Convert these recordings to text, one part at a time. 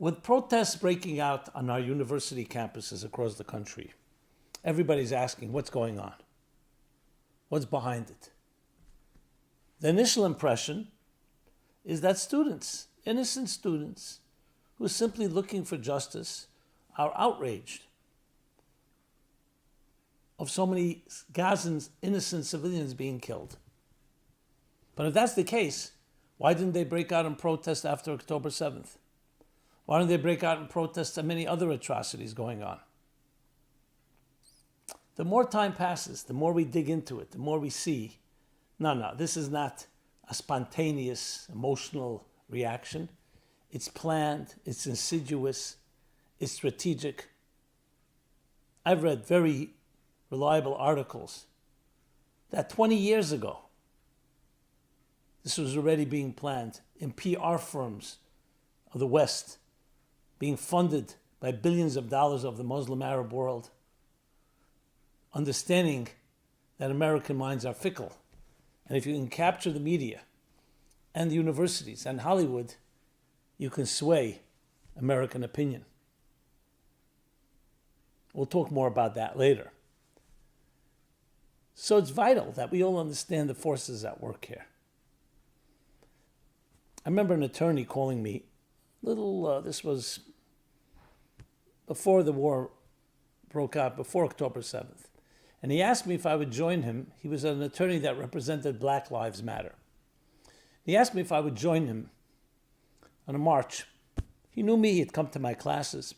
With protests breaking out on our university campuses across the country, everybody's asking what's going on? What's behind it? The initial impression is that students, innocent students, who are simply looking for justice, are outraged of so many Gazans, innocent civilians being killed. But if that's the case, why didn't they break out in protest after October 7th? Why didn't they break out in protest at many other atrocities going on? The more time passes, the more we dig into it, the more we see, no, this is not a spontaneous, emotional reaction. It's planned, it's insidious, it's strategic. I've read very reliable articles that 20 years ago, this was already being planned in PR firms of the West, being funded by billions of dollars of the Muslim Arab world, understanding that American minds are fickle. And if you can capture the media and the universities and Hollywood, you can sway American opinion. We'll talk more about that later. So it's vital that we all understand the forces at work here. I remember an attorney calling me, this was before the war broke out, before October 7th. And he asked me if I would join him. He was an attorney that represented Black Lives Matter. He asked me if I would join him on a march. He knew me, he had come to my classes.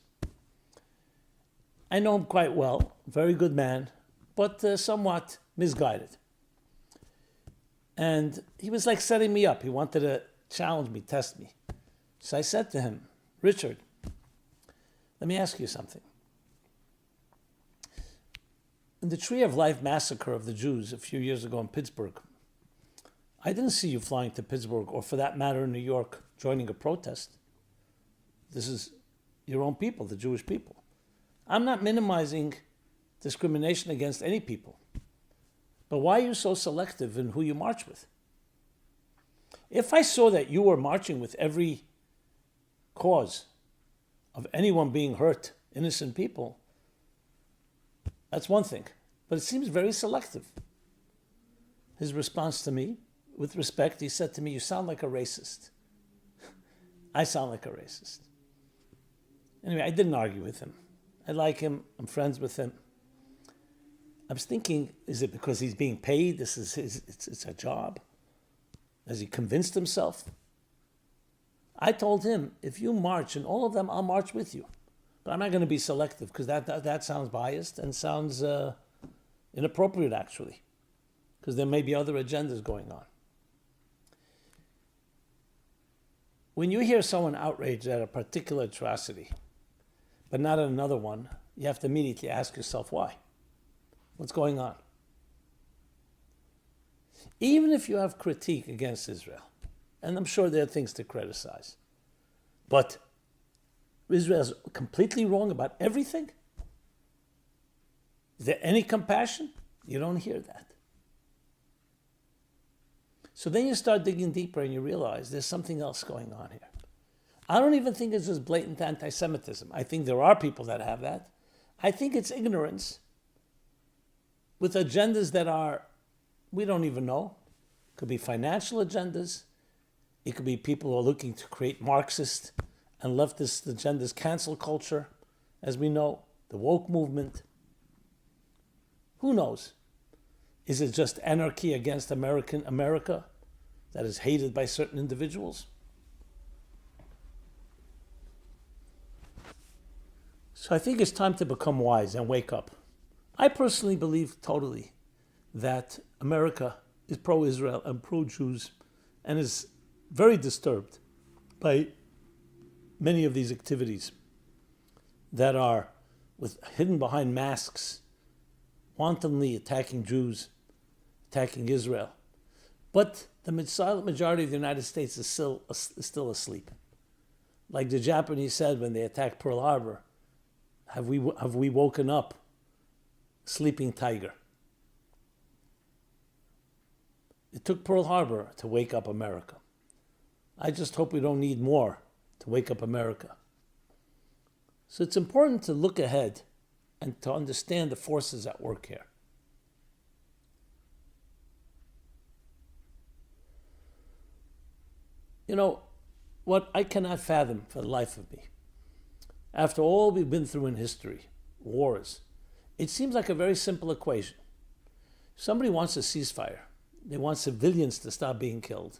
I know him quite well, very good man, but somewhat misguided. And he was like setting me up. He wanted to challenge me, test me. So I said to him, Richard, let me ask you something. In the Tree of Life massacre of the Jews a few years ago in Pittsburgh, I didn't see you flying to Pittsburgh, or for that matter in New York, joining a protest. This is your own people, the Jewish people. I'm not minimizing discrimination against any people. But why are you so selective in who you march with? If I saw that you were marching with every cause of anyone being hurt, innocent people, that's one thing. But it seems very selective. His response to me, with respect, he said to me, you sound like a racist. I sound like a racist. Anyway, I didn't argue with him. I like him. I'm friends with him. I was thinking, is it because he's being paid? This is it's a job. Has he convinced himself? I told him, if you march, and all of them, I'll march with you. But I'm not going to be selective, because that sounds biased and sounds inappropriate, actually, because there may be other agendas going on. When you hear someone outraged at a particular atrocity, but not at another one, you have to immediately ask yourself why. What's going on? Even if you have critique against Israel, and I'm sure there are things to criticize, but Israel's completely wrong about everything? Is there any compassion? You don't hear that. So then you start digging deeper and you realize there's something else going on here. I don't even think it's just blatant anti-Semitism. I think there are people that have that. I think it's ignorance with agendas that are, we don't even know. It could be financial agendas. It could be people who are looking to create Marxist and leftist agendas, cancel culture, as we know, the woke movement. Who knows? Is it just anarchy against America that is hated by certain individuals? So I think it's time to become wise and wake up. I personally believe totally that America is pro-Israel and pro-Jews and is very disturbed by many of these activities that are hidden behind masks, wantonly attacking Jews, attacking Israel. But the silent majority of the United States is still asleep. Like the Japanese said when they attacked Pearl Harbor, have we woken up, sleeping tiger? It took Pearl Harbor to wake up America. I just hope we don't need more to wake up America. So it's important to look ahead and to understand the forces at work here. You know, what I cannot fathom for the life of me, after all we've been through in history, wars, it seems like a very simple equation. Somebody wants a ceasefire. They want civilians to stop being killed.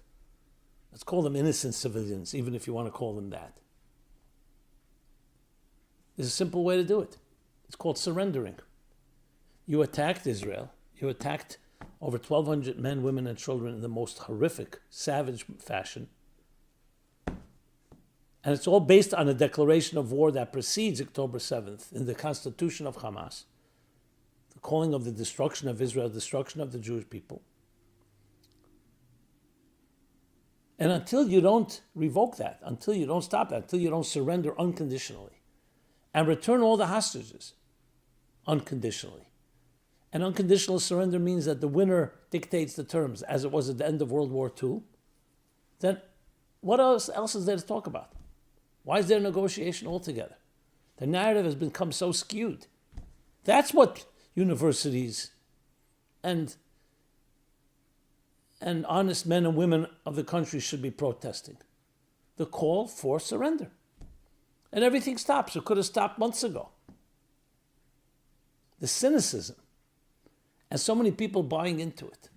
Let's call them innocent civilians, even if you want to call them that. There's a simple way to do it. It's called surrendering. You attacked Israel. You attacked over 1,200 men, women, and children in the most horrific, savage fashion. And it's all based on a declaration of war that precedes October 7th in the constitution of Hamas, the calling of the destruction of Israel, destruction of the Jewish people. And until you don't revoke that, until you don't stop that, until you don't surrender unconditionally and return all the hostages unconditionally. And unconditional surrender means that the winner dictates the terms, as it was at the end of World War II. Then what else is there to talk about? Why is there negotiation altogether? The narrative has become so skewed. That's what universities and honest men and women of the country should be protesting. The call for surrender. And everything stops. It could have stopped months ago. The cynicism and so many people buying into it.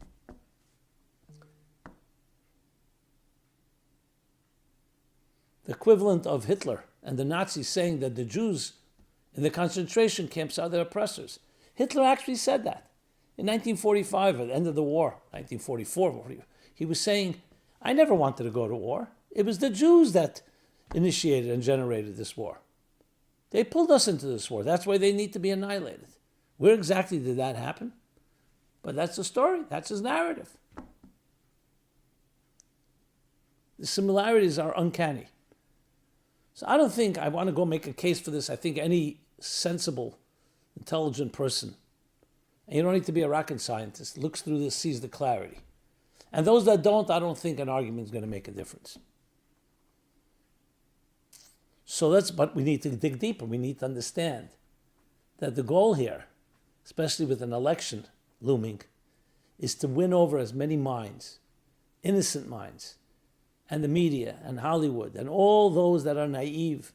The equivalent of Hitler and the Nazis saying that the Jews in the concentration camps are their oppressors. Hitler actually said that. In 1945, at the end of the war, 1944, he was saying, I never wanted to go to war. It was the Jews that initiated and generated this war. They pulled us into this war. That's why they need to be annihilated. Where exactly did that happen? But that's the story. That's his narrative. The similarities are uncanny. So I don't think I want to go make a case for this. I think any sensible, intelligent person, and you don't need to be a rocket scientist, looks through this, sees the clarity. And those that don't, I don't think an argument is going to make a difference. But we need to dig deeper. We need to understand that the goal here, especially with an election looming, is to win over as many minds, innocent minds, and the media and Hollywood and all those that are naive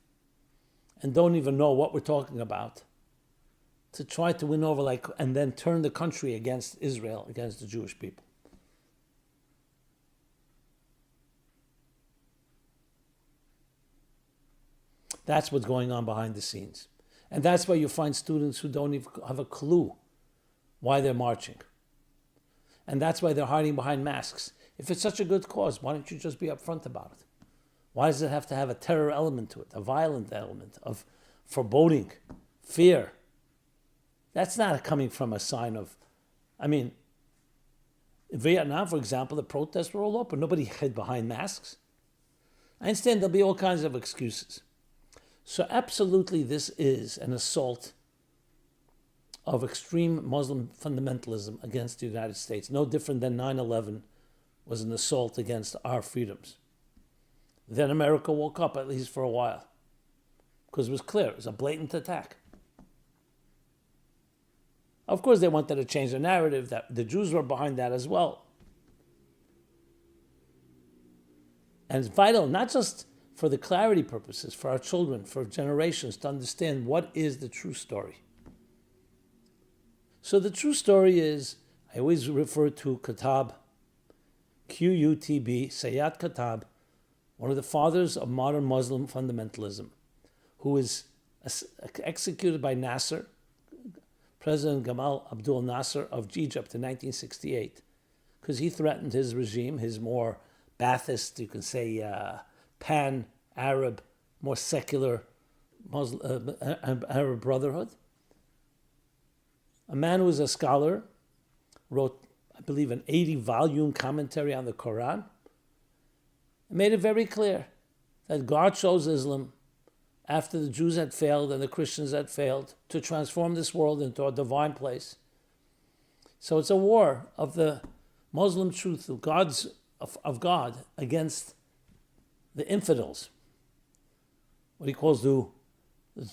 and don't even know what we're talking about, to try to win over and then turn the country against Israel, against the Jewish people. That's what's going on behind the scenes. And that's why you find students who don't even have a clue why they're marching. And that's why they're hiding behind masks. If it's such a good cause, why don't you just be upfront about it? Why does it have to have a terror element to it, a violent element of foreboding, fear? That's not coming from a sign of, in Vietnam, for example, the protests were all open. Nobody hid behind masks. I understand there'll be all kinds of excuses. So absolutely this is an assault of extreme Muslim fundamentalism against the United States, no different than 9/11 was an assault against our freedoms. Then America woke up, at least for a while, because it was clear, it was a blatant attack. Of course, they wanted to change the narrative that the Jews were behind that as well. And it's vital, not just for the clarity purposes, for our children, for generations, to understand what is the true story. So the true story is, I always refer to Qutb, Qutb, Sayyid Qutb, one of the fathers of modern Muslim fundamentalism, who was executed by Nasser, President Gamal Abdel Nasser of Egypt in 1968, because he threatened his regime, his more Ba'athist, you can say, pan-Arab, more secular Muslim, Arab Brotherhood. A man who was a scholar, wrote, I believe, an 80-volume commentary on the Quran, and made it very clear that God chose Islam after the Jews had failed and the Christians had failed to transform this world into a divine place. So it's a war of the Muslim truth of God against the infidels, what he calls the I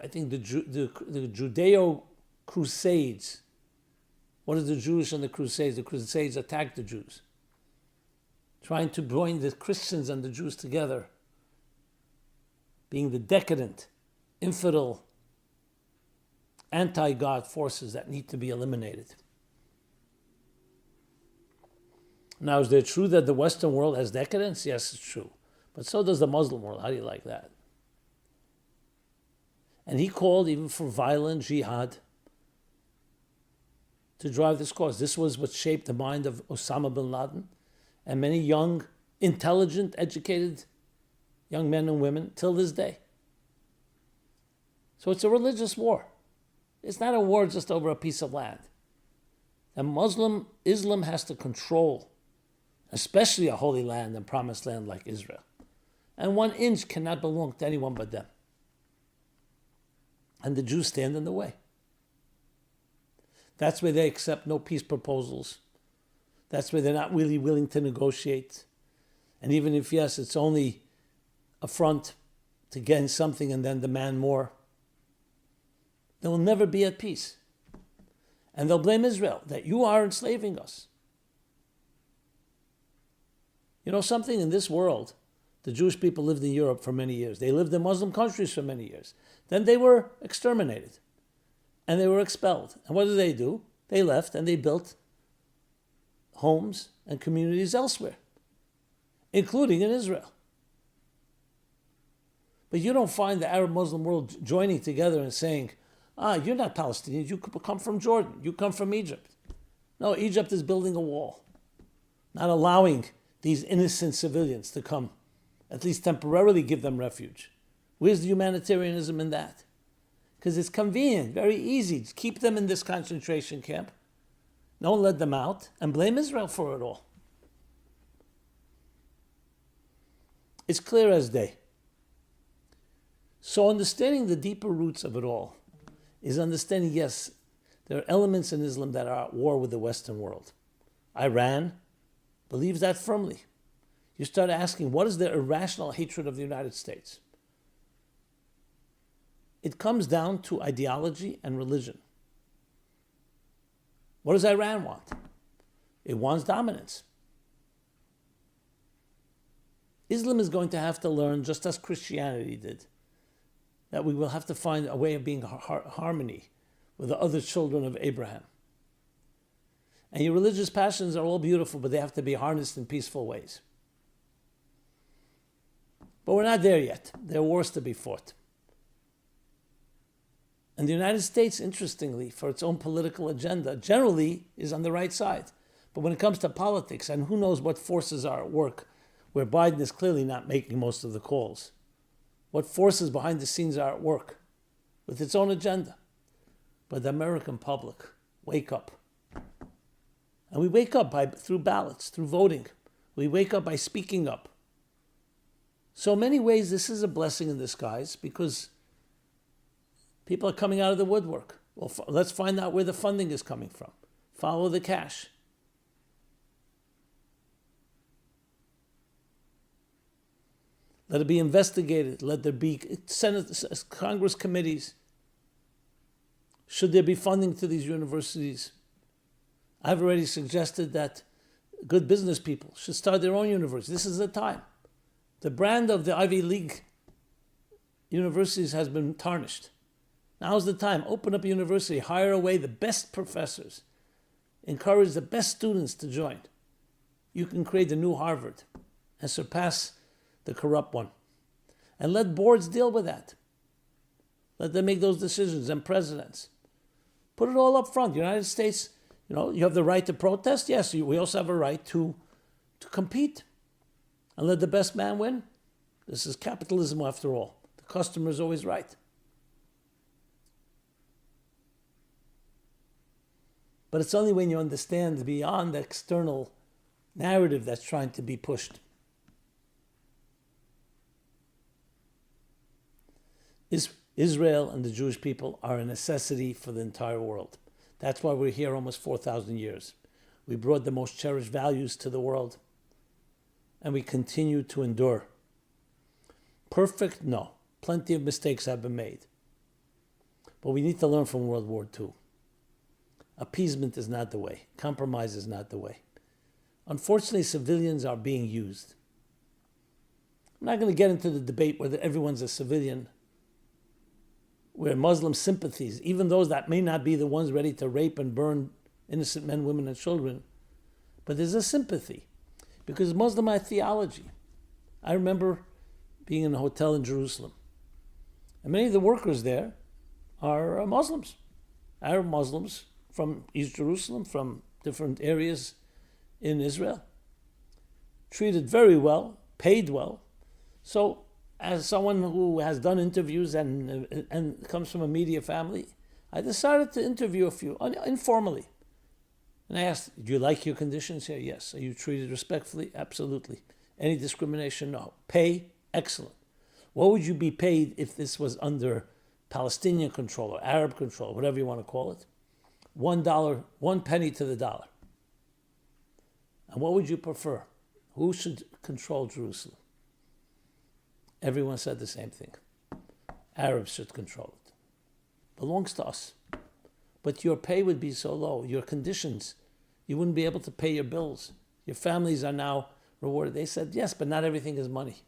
think the Judeo Crusades. What are the Jewish and the Crusades? The Crusades attacked the Jews, trying to join the Christians and the Jews together, being the decadent, infidel, anti-God forces that need to be eliminated. Now, is it true that the Western world has decadence? Yes, it's true. But so does the Muslim world. How do you like that? And he called even for violent jihad to drive this cause. This was what shaped the mind of Osama bin Laden and many young, intelligent, educated young men and women till this day. So it's a religious war. It's not a war just over a piece of land. And Islam has to control, especially a holy land and promised land like Israel. And 1 inch cannot belong to anyone but them. And the Jews stand in the way. That's why they accept no peace proposals. That's why they're not really willing to negotiate. And even if, yes, it's only a front to gain something and then demand more, they will never be at peace. And they'll blame Israel, that you are enslaving us. You know something? In this world, the Jewish people lived in Europe for many years. They lived in Muslim countries for many years. Then they were exterminated. And they were expelled. And what did? They left and they built homes and communities elsewhere, including in Israel. But you don't find the Arab Muslim world joining together and saying, you're not Palestinians, you come from Jordan, you come from Egypt. No, Egypt is building a wall, not allowing these innocent civilians to come, at least temporarily give them refuge. Where's the humanitarianism in that? Because it's convenient, very easy. Just keep them in this concentration camp. Don't let them out and blame Israel for it all. It's clear as day. So understanding the deeper roots of it all is understanding, yes, there are elements in Islam that are at war with the Western world. Iran believes that firmly. You start asking, what is their irrational hatred of the United States? It comes down to ideology and religion. What does Iran want? It wants dominance. Islam is going to have to learn, just as Christianity did, that we will have to find a way of being harmony with the other children of Abraham. And your religious passions are all beautiful, but they have to be harnessed in peaceful ways. But we're not there yet. There are wars to be fought. And the United States, interestingly, for its own political agenda, generally is on the right side. But when it comes to politics, and who knows what forces are at work, where Biden is clearly not making most of the calls, what forces behind the scenes are at work with its own agenda. But the American public, wake up. And we wake up through ballots, through voting. We wake up by speaking up. So in many ways, this is a blessing in disguise because people are coming out of the woodwork. Well, let's find out where the funding is coming from. Follow the cash. Let it be investigated. Let there be Senate, Congress committees. Should there be funding to these universities? I've already suggested that good business people should start their own universities. This is the time. The brand of the Ivy League universities has been tarnished. Now's the time. Open up a university. Hire away the best professors. Encourage the best students to join. You can create a new Harvard and surpass the corrupt one. And let boards deal with that. Let them make those decisions and presidents. Put it all up front. The United States, you have the right to protest. Yes, we also have a right to compete. And let the best man win. This is capitalism after all. The customer is always right. But it's only when you understand beyond the external narrative that's trying to be pushed. Israel and the Jewish people are a necessity for the entire world. That's why we're here almost 4,000 years. We brought the most cherished values to the world, and we continue to endure. Perfect? No. Plenty of mistakes have been made. But we need to learn from World War II. Appeasement is not the way. Compromise is not the way. Unfortunately, civilians are being used. I'm not going to get into the debate whether everyone's a civilian, where Muslim sympathies, even those that may not be the ones ready to rape and burn innocent men, women, and children, but there's a sympathy because Muslim ideology. I remember being in a hotel in Jerusalem, and many of the workers there are Muslims, Arab Muslims from East Jerusalem, from different areas in Israel. Treated very well, paid well. So, as someone who has done interviews and comes from a media family, I decided to interview a few informally. And I asked, do you like your conditions here? Yes. Are you treated respectfully? Absolutely. Any discrimination? No. Pay? Excellent. What would you be paid if this was under Palestinian control or Arab control, whatever you want to call it? $1, 1 penny to the dollar. And what would you prefer? Who should control Jerusalem? Everyone said the same thing. Arabs should control it. Belongs to us. But your pay would be so low, your conditions, you wouldn't be able to pay your bills. Your families are now rewarded. They said, yes, but not everything is money.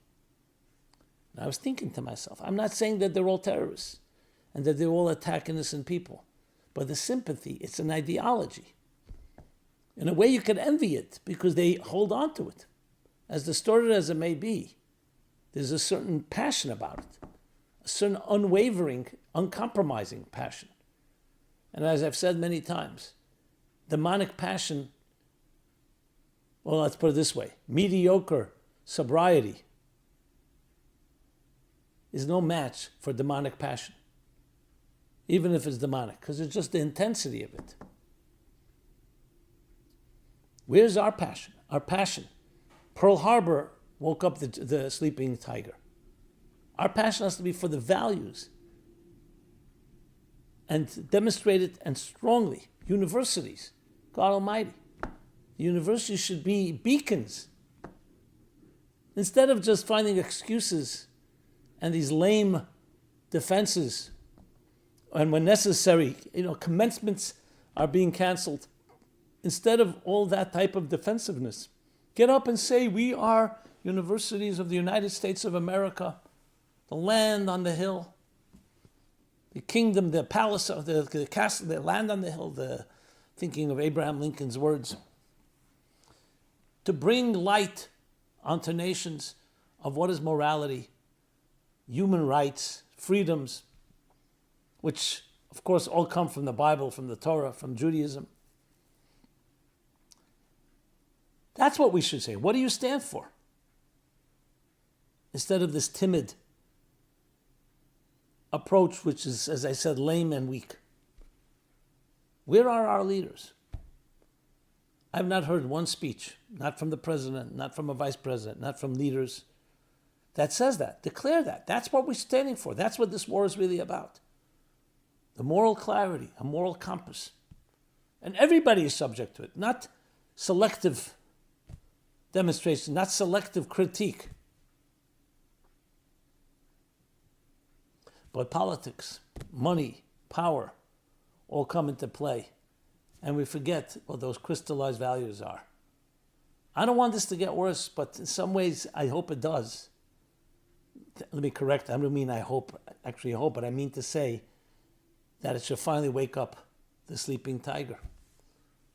And I was thinking to myself, I'm not saying that they're all terrorists and that they all attack innocent people. But the sympathy, it's an ideology. In a way, you can envy it because they hold on to it. As distorted as it may be, there's a certain passion about it, a certain unwavering, uncompromising passion. And as I've said many times, demonic passion, well, let's put it this way, mediocre sobriety is no match for demonic passion, even if it's demonic, because it's just the intensity of it. Where's our passion? Our passion. Pearl Harbor woke up the sleeping tiger. Our passion has to be for the values and demonstrated and strongly. Universities, God Almighty. The universities should be beacons. Instead of just finding excuses and these lame defenses, and when necessary, commencements are being canceled. Instead of all that type of defensiveness, get up and say, we are universities of the United States of America, the land on the hill, the kingdom, the palace, the castle, the land on the hill, thinking of Abraham Lincoln's words, to bring light onto nations of what is morality, human rights, freedoms, which of course all come from the Bible, from the Torah, from Judaism. That's what we should say. What do you stand for? Instead of this timid approach, which is, as I said, lame and weak. Where are our leaders? I've not heard one speech, not from the president, not from a vice president, not from leaders, that says that. Declare that. That's what we're standing for. That's what this war is really about. The moral clarity, a moral compass. And everybody is subject to it, not selective demonstration, not selective critique. But politics, money, power, all come into play. And we forget what those crystallized values are. I don't want this to get worse, but in some ways, I hope it does. Let me correct, I don't mean I hope, but I mean to say that it should finally wake up the sleeping tiger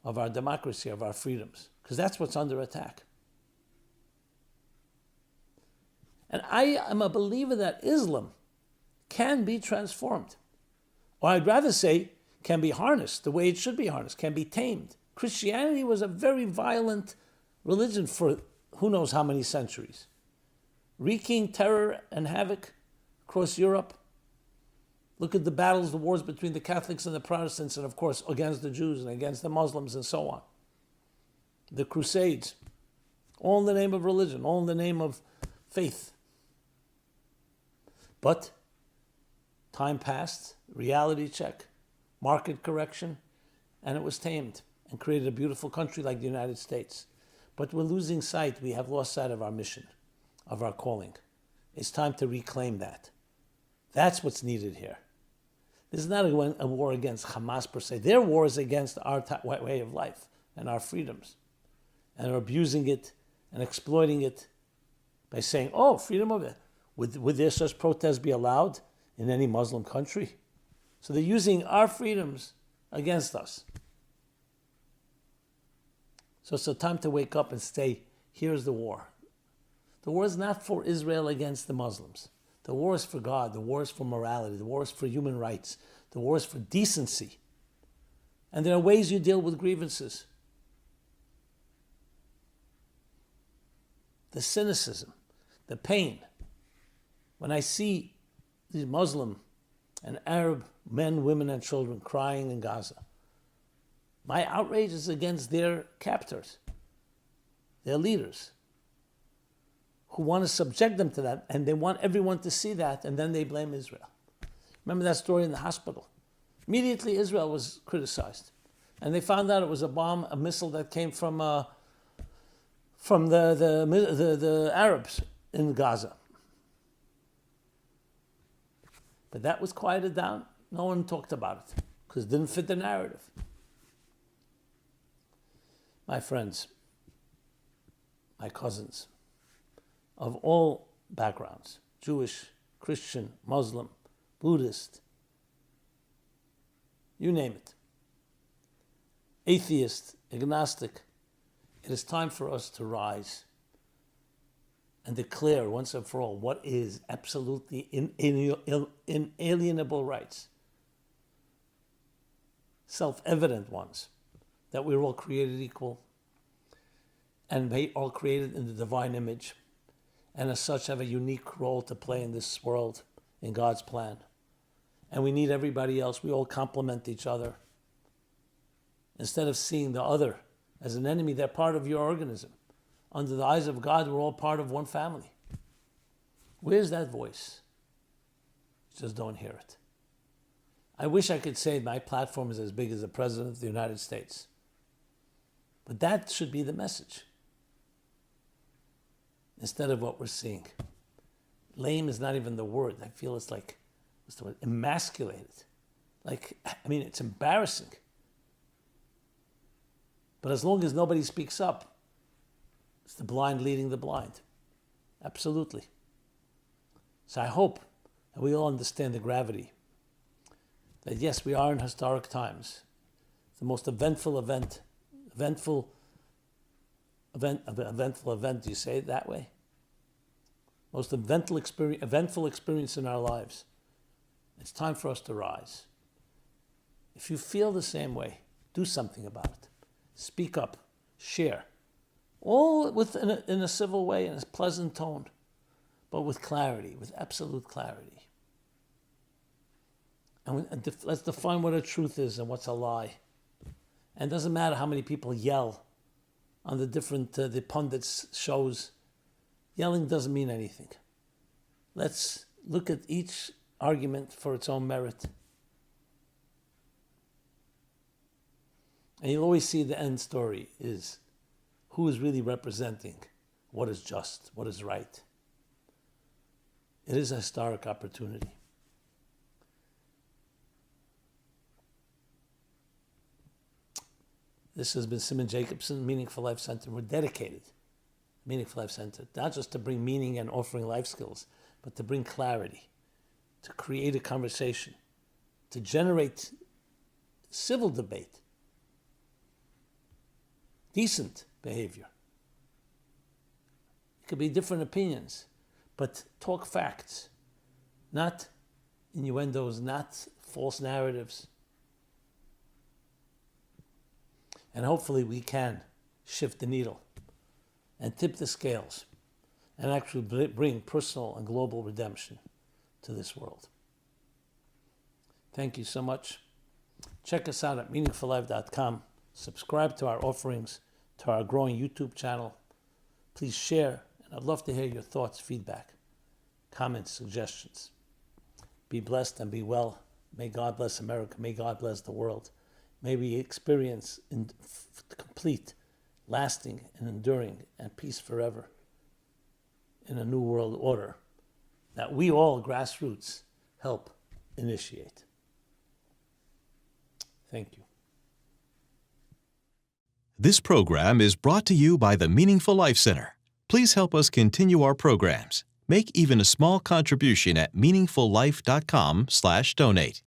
of our democracy, of our freedoms, because that's what's under attack. And I am a believer that Islam can be transformed. Or I'd rather say, can be harnessed the way it should be harnessed, can be tamed. Christianity was a very violent religion for who knows how many centuries, wreaking terror and havoc across Europe. Look at the battles, the wars between the Catholics and the Protestants, and of course against the Jews and against the Muslims and so on. The Crusades, all in the name of religion, all in the name of faith. But time passed, reality check, market correction, and it was tamed and created a beautiful country like the United States. But we're losing sight, we have lost sight of our mission, of our calling. It's time to reclaim that. That's what's needed here. This is not a war against Hamas per se. Their war is against our way of life and our freedoms. And they're abusing it and exploiting it by saying, oh, freedom of it. Would there such protests be allowed in any Muslim country? So they're using our freedoms against us. So it's a time to wake up and say, here's the war. The war is not for Israel against the Muslims. The war is for God. The war is for morality. The war is for human rights. The war is for decency. And there are ways you deal with grievances. The cynicism, the pain. When I see these Muslim and Arab men, women, and children crying in Gaza, my outrage is against their captors, their leaders, who want to subject them to that, and they want everyone to see that, and then they blame Israel. Remember that story in the hospital? Immediately Israel was criticized. And they found out it was a missile that came from the Arabs in Gaza. But that was quieted down. No one talked about it because it didn't fit the narrative. My friends, my cousins, of all backgrounds, Jewish, Christian, Muslim, Buddhist, you name it, atheist, agnostic, it is time for us to rise and declare once and for all what is absolutely inalienable rights, self-evident ones, that we're all created equal and we all created in the divine image, and as such have a unique role to play in this world, in God's plan. And we need everybody else. We all complement each other. Instead of seeing the other as an enemy, they're part of your organism. Under the eyes of God, we're all part of one family. Where's that voice? You just don't hear it. I wish I could say my platform is as big as the President of the United States. But that should be the message. Instead of what we're seeing. Lame is not even the word. I feel it's like, what's the word? Emasculated. It's embarrassing. But as long as nobody speaks up, it's the blind leading the blind. Absolutely. So I hope that we all understand the gravity. That yes, we are in historic times. The most eventful event, do you say it that way? Most eventful experience in our lives. It's time for us to rise. If you feel the same way, do something about it. Speak up, share. All in a civil way, in a pleasant tone, but with clarity, with absolute clarity. And let's define what a truth is and what's a lie. And it doesn't matter how many people yell on the different the pundits shows. Yelling doesn't mean anything. Let's look at each argument for its own merit. And you'll always see the end story is who is really representing what is just, what is right. It is a historic opportunity. This has been Simon Jacobson, Meaningful Life Center. We're dedicated, Meaningful Life Center, not just to bring meaning and offering life skills, but to bring clarity, to create a conversation, to generate civil debate, decent behavior. It could be different opinions, but talk facts, not innuendos, not false narratives. And hopefully we can shift the needle and tip the scales and actually bring personal and global redemption to this world. Thank you so much. Check us out at meaningfullife.com. Subscribe to our offerings, to our growing YouTube channel. Please share, and I'd love to hear your thoughts, feedback, comments, suggestions. Be blessed and be well. May God bless America. May God bless the world. May we experience in complete, lasting, and enduring, and peace forever in a new world order that we all, grassroots, help initiate. Thank you. This program is brought to you by the Meaningful Life Center. Please help us continue our programs. Make even a small contribution at meaningfullife.com/donate.